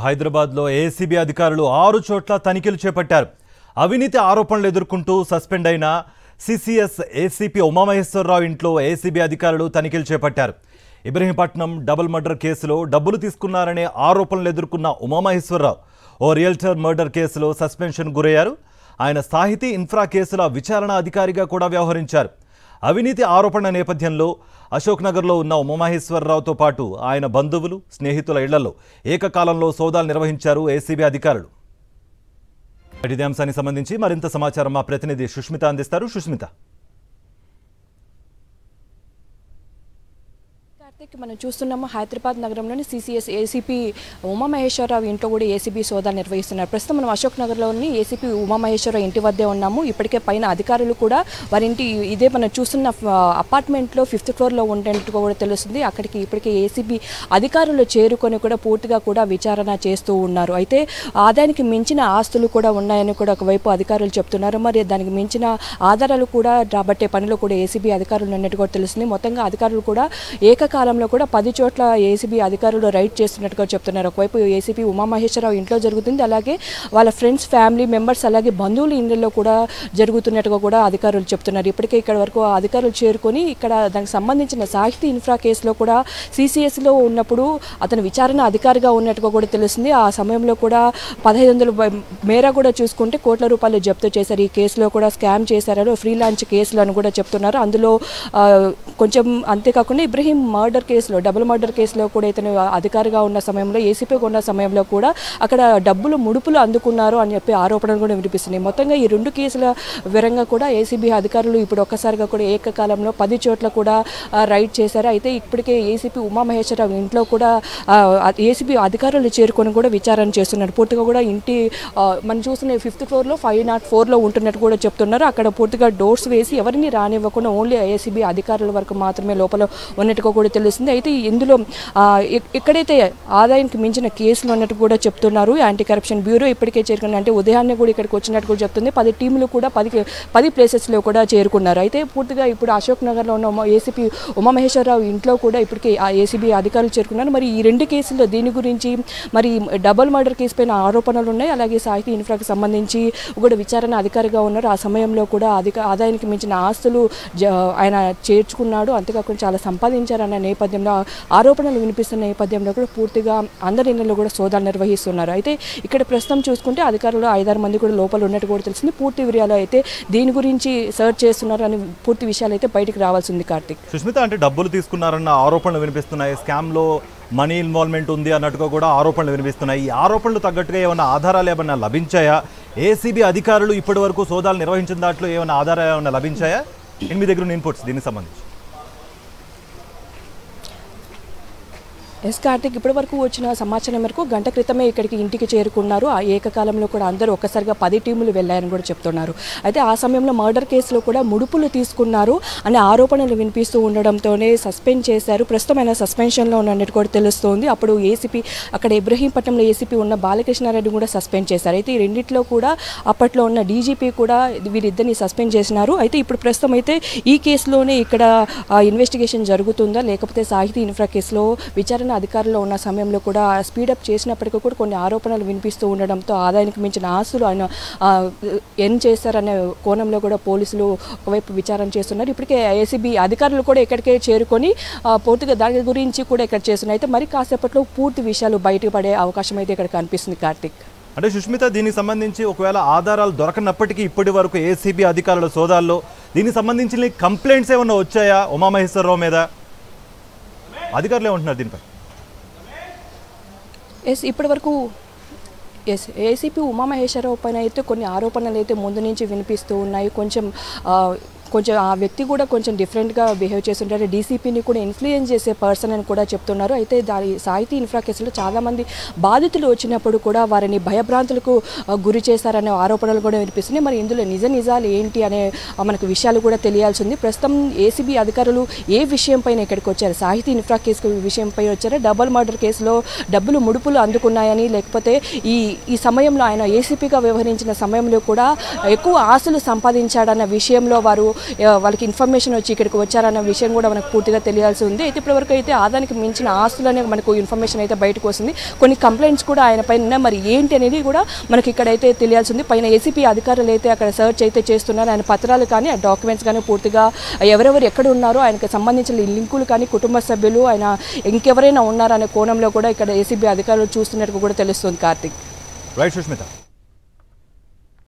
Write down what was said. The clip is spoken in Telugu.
హైదరాబాద్లో ఏసీబీ అధికారులు 6 చోట్ల తనిఖీలు చేపట్టారు. అవినీతి ఆరోపణలు ఎదుర్కొంటూ సస్పెండ్ అయిన సిసిఎస్ ఏసీపీ ఉమామహేశ్వరరావు ఇంట్లో ఏసీబీ అధికారులు తనిఖీలు చేపట్టారు. ఇబ్రహీంపట్నం డబుల్ మర్డర్ కేసులో డబ్బులు తీసుకున్నారనే ఆరోపణలు ఎదుర్కొన్న ఉమామహేశ్వరరావు ఓ రియల్టర్ మర్డర్ కేసులో సస్పెన్షన్ గురయ్యారు. ఆయన సాహితీ ఇన్ఫ్రా కేసుల విచారణ అధికారిగా కూడా వ్యవహరించారు. అవినీతి ఆరోపణ నేపథ్యంలో అశోక్ నగర్లో ఉన్న ఉమామహేశ్వరరావుతో పాటు ఆయన బంధువులు, స్నేహితుల ఇళ్లలో ఏకకాలంలో సోదాలు నిర్వహించారు ఏసీబీ అధికారులు. ఇదే అంశానికి సంబంధించి మరింత సమాచారం మా ప్రతినిధి సుష్మిత అందిస్తారు. సుష్మిత, మనం చూస్తున్నాము హైదరాబాద్ నగరంలోని సిసిఎస్ ఏసీపీ ఉమామహేశ్వరరావు ఇంట్లో కూడా ఏసీబీ సోదాలు నిర్వహిస్తున్నారు. ప్రస్తుతం మనం అశోక్ నగర్లోని ఏసీపీ ఉమామహేశ్వరరావు ఇంటి వద్దే ఉన్నాము. ఇప్పటికే పైన అధికారులు కూడా వారింటి ఇదే మనం చూస్తున్న అపార్ట్మెంట్లో 5th ఫ్లోర్లో ఉండేట్టుగా కూడా తెలుస్తుంది. అక్కడికి ఇప్పటికే ఏసీబీ అధికారులు చేరుకొని కూడా పూర్తిగా కూడా విచారణ చేస్తూ ఉన్నారు. అయితే ఆదాయానికి మించిన ఆస్తులు కూడా ఉన్నాయని కూడా ఒకవైపు అధికారులు చెప్తున్నారు. మరి దానికి మించిన ఆధారాలు కూడా రాబట్టే పనిలో కూడా ఏసీబీ అధికారులు ఉన్నట్టు కూడా తెలుస్తుంది. మొత్తంగా అధికారులు కూడా ఏకకాలంలో కూడా 10 చోట్ల ఏసీబీ అధికారులు రైడ్ చేస్తున్నట్టుగా చెప్తున్నారు. ఒకవైపు ఏసీపీ ఉమామహేశ్వరరావు ఇంట్లో జరుగుతుంది, అలాగే వాళ్ళ ఫ్రెండ్స్, ఫ్యామిలీ మెంబర్స్, అలాగే బంధువుల ఇళ్లలో కూడా జరుగుతున్నట్టుగా కూడా అధికారులు చెప్తున్నారు. ఇప్పటికే ఇక్కడ వరకు అధికారులు చేరుకొని ఇక్కడ దానికి సంబంధించిన సాహితీ ఇన్ఫ్రా కేసులో కూడా సిసిఎస్లో ఉన్నప్పుడు అతను విచారణ అధికారిగా ఉన్నట్టుగా కూడా తెలుస్తుంది. ఆ సమయంలో కూడా 1500 మేర కూడా చూసుకుంటే కోట్ల రూపాయలు జప్తు చేశారు. ఈ కేసులో కూడా స్కామ్ చేశారని ఫ్రీ లాంచ్ కేసులు అని కూడా చెప్తున్నారు. అందులో కొంచెం అంతేకాకుండా ఇబ్రహీం మర్డర్ కేసులో, డబుల్ మర్డర్ కేసులో కూడా ఇతను అధికారిగా ఉన్న సమయంలో, ఏసీపీగా ఉన్న సమయంలో కూడా అక్కడ డబ్బులు ముడుపులు అందుకున్నారు అని చెప్పి ఆరోపణలు కూడా వినిపిస్తున్నాయి. మొత్తంగా ఈ 2 కేసుల వివరంగా కూడా ఏసీబీ అధికారులు ఇప్పుడు ఒక్కసారిగా కూడా ఏకకాలంలో 10 చోట్ల కూడా రైడ్ చేశారు. అయితే ఇప్పటికే ఏసీపీ ఉమామహేశ్వరరావు ఇంట్లో కూడా ఏసీబీ అధికారులు చేరుకొని కూడా విచారణ చేస్తున్నారు. పూర్తిగా కూడా ఇంటి మనం చూస్తున్న 5th ఫ్లోర్లో 504లో ఉంటున్నట్టు కూడా చెప్తున్నారు. అక్కడ పూర్తిగా డోర్స్ వేసి ఎవరిని రానివ్వకుండా ఓన్లీ ఏసీబీ అధికారుల వరకు మాత్రమే లోపల ఉన్నట్టుగా కూడా తెలుస్తుంది. అయితే ఇందులో ఎక్కడైతే ఆదాయానికి మించిన కేసులు ఉన్నట్టు కూడా చెప్తున్నారు. యాంటీ కరప్షన్ బ్యూరో ఇప్పటికే చేరుకున్నారు. అంటే ఉదయాన్నే కూడా ఇక్కడికి వచ్చినట్టు కూడా చెప్తుంది. 10 టీములు కూడా 10 ప్లేసెస్లో కూడా చేరుకున్నారు. అయితే పూర్తిగా ఇప్పుడు అశోక్ నగర్లో ఉన్న ఏసీపీ ఉమామహేశ్వరరావు ఇంట్లో కూడా ఇప్పటికే ఆ ఏసీబీ అధికారులు చేరుకున్నారు. మరి ఈ 2 కేసుల్లో దీని గురించి మరి డబుల్ మర్డర్ కేసు పైన ఆరోపణలు ఉన్నాయి, అలాగే సాహితీ ఇన్ఫ్రాకి సంబంధించి కూడా విచారణ అధికారిగా ఉన్నారు. ఆ సమయంలో కూడా ఆదాయానికి మించిన ఆస్తులు ఆయన చేర్చుకున్నాడు, అంతేకాకుండా చాలా సంపాదించారన్న నేపథ్యంలో ఆరోపణలు వినిపిస్తున్న నేపథ్యంలో కూడా పూర్తిగా అందరి ఇళ్లలో కూడా సోదాలు నిర్వహిస్తున్నారు. అయితే ఇక్కడ ప్రస్తుతం చూసుకుంటే అధికారులు 5-6 మంది కూడా లోపల ఉన్నట్టు కూడా తెలిసింది. పూర్తి వివరాలు అయితే దీని గురించి సర్చ్ చేస్తున్నారు అని పూర్తి విషయాలు అయితే బయటకు రావాల్సింది. కార్తిక్, సుష్మిత, అంటే డబ్బులు తీసుకున్నారన్న ఆరోపణలు వినిపిస్తున్నాయి, స్కామ్లో మనీ ఇన్వాల్వ్మెంట్ ఉంది అన్నట్టుగా కూడా ఆరోపణలు వినిపిస్తున్నాయి. ఈ ఆరోపణలు తగ్గట్టుగా ఏమైనా ఆధారాలు ఏమైనా లభించాయా? ఏసీబీ అధికారులు ఇప్పటి వరకు సోదాలు నిర్వహించిన దాంట్లో ఏమైనా ఆధారాలు ఏమైనా లభించాయా? మీ దగ్గర ఉన్న ఇన్పుట్స్ దీనికి సంబంధించి. ఎస్ కార్తిక్, ఇప్పటి వరకు వచ్చిన సమాచారం మేరకు గంట క్రితమే ఇక్కడికి ఇంటికి చేరుకున్నారు. ఆ ఏకకాలంలో కూడా అందరూ ఒక్కసారిగా 10 టీములు వెళ్ళాయని కూడా చెప్తున్నారు. అయితే ఆ సమయంలో మర్డర్ కేసులో కూడా ముడుపులు తీసుకున్నారు అనే ఆరోపణలు వినిపిస్తూ ఉండడంతోనే సస్పెండ్ చేశారు. ప్రస్తుతం ఆయన సస్పెన్షన్లో ఉన్నట్టు కూడా తెలుస్తోంది. అప్పుడు ఏసీపీ అక్కడ ఇబ్రహీంపట్నంలో ఏసీపీ ఉన్న బాలకృష్ణారెడ్డి కూడా సస్పెండ్ చేశారు. అయితే ఈ రెండిట్లో కూడా అప్పట్లో ఉన్న డీజీపీ కూడా వీరిద్దరిని సస్పెండ్ చేసినారు. అయితే ఇప్పుడు ప్రస్తుతం అయితే ఈ కేసులోనే ఇక్కడ ఇన్వెస్టిగేషన్ జరుగుతుందా, లేకపోతే సాహితీ ఇన్ఫ్రా కేసులో విచారణ అధికారులు ఉన్న సమయంలో కూడా స్పీడప్ చేసినప్పటికీ కూడా కొన్ని ఆరోపణలు వినిపిస్తూ ఉండడంతో ఆదాయానికి మించిన ఆస్తులు ఆయన ఏం చేస్తారనే కోణంలో కూడా పోలీసులు ఒకవైపు విచారణ చేస్తున్నారు. ఇప్పటికే ఏసీబీ అధికారులు కూడా ఇక్కడికే చేరుకొని పూర్తిగా దాని గురించి కూడా ఇక్కడ చేస్తున్నారు. అయితే మరి కాసేపట్లో పూర్తి విషయాలు బయటపడే అవకాశం అయితే ఇక్కడ కనిపిస్తుంది. కార్తిక్, అంటే సుష్మిత, దీనికి సంబంధించి ఒకవేళ ఆధారాలు దొరకనప్పటికీ ఇప్పటి వరకు ఏసీబీ అధికారుల సోదాల్లో దీనికి సంబంధించిన కంప్లైంట్స్ ఏమన్నా వచ్చాయా ఉమామహేశ్వరరావు మీద? అధికారులు ఏమంటున్నారు దీనిపై? ఇప్పటి వరకు ఏసీపీ ఉమామహేశ్వరరావు పైన అయితే కొన్ని ఆరోపణలు అయితే ముందు నుంచి వినిపిస్తూ ఉన్నాయి. కొంచెం ఆ వ్యక్తి కూడా కొంచెం డిఫరెంట్గా బిహేవ్ చేస్తుంటారు. డీసీపీని కూడా ఇన్ఫ్లుయెన్స్ చేసే పర్సన్ అని కూడా చెప్తున్నారు. అయితే దాని సాహితీ ఇన్ఫ్రా కేసులో చాలామంది బాధితులు వచ్చినప్పుడు కూడా వారిని భయభ్రాంతులకు గురి చేశారనే ఆరోపణలు కూడా వినిపిస్తున్నాయి. మరి ఇందులో నిజాలు ఏంటి అనే మనకు విషయాలు కూడా తెలియాల్సింది. ప్రస్తుతం ఏసీబీ అధికారులు ఏ విషయం పైన ఇక్కడికి వచ్చారు? సాహితీ ఇన్ఫ్రా కేసు విషయంపై వచ్చారా? డబుల్ మర్డర్ కేసులో డబ్బులు ముడుపులు అందుకున్నాయని, లేకపోతే ఈ సమయంలో ఆయన ఏసీపీగా వ్యవహరించిన సమయంలో కూడా ఎక్కువ ఆస్తులు సంపాదించాడన్న విషయంలో వారు వాళ్ళకి ఇన్ఫర్మేషన్ వచ్చి ఇక్కడికి వచ్చారన్న విషయం కూడా మనకు పూర్తిగా తెలియాల్సి ఉంది. అయితే ఇప్పటివరకు అయితే ఆదానికి మించిన ఆస్తులనే మనకు ఇన్ఫర్మేషన్ అయితే బయటకు వస్తుంది. కొన్ని కంప్లైంట్స్ కూడా ఆయన పైన మరి ఏంటి అనేది కూడా మనకి ఇక్కడైతే తెలియాల్సి ఉంది. పైన ఏసీపీ అధికారులు అయితే అక్కడ సర్చ్ అయితే చేస్తున్నారు. ఆయన పత్రాలు కానీ ఆ డాక్యుమెంట్స్ కానీ పూర్తిగా ఎవరెవరు ఎక్కడ ఉన్నారో ఆయనకు సంబంధించిన లింకులు కానీ కుటుంబ సభ్యులు ఆయన ఇంకెవరైనా ఉన్నారనే కోణంలో కూడా ఇక్కడ ఏసీబీ అధికారులు చూస్తున్నట్టు కూడా తెలుస్తుంది. కార్తిక్. రైట్ సుష్మిత.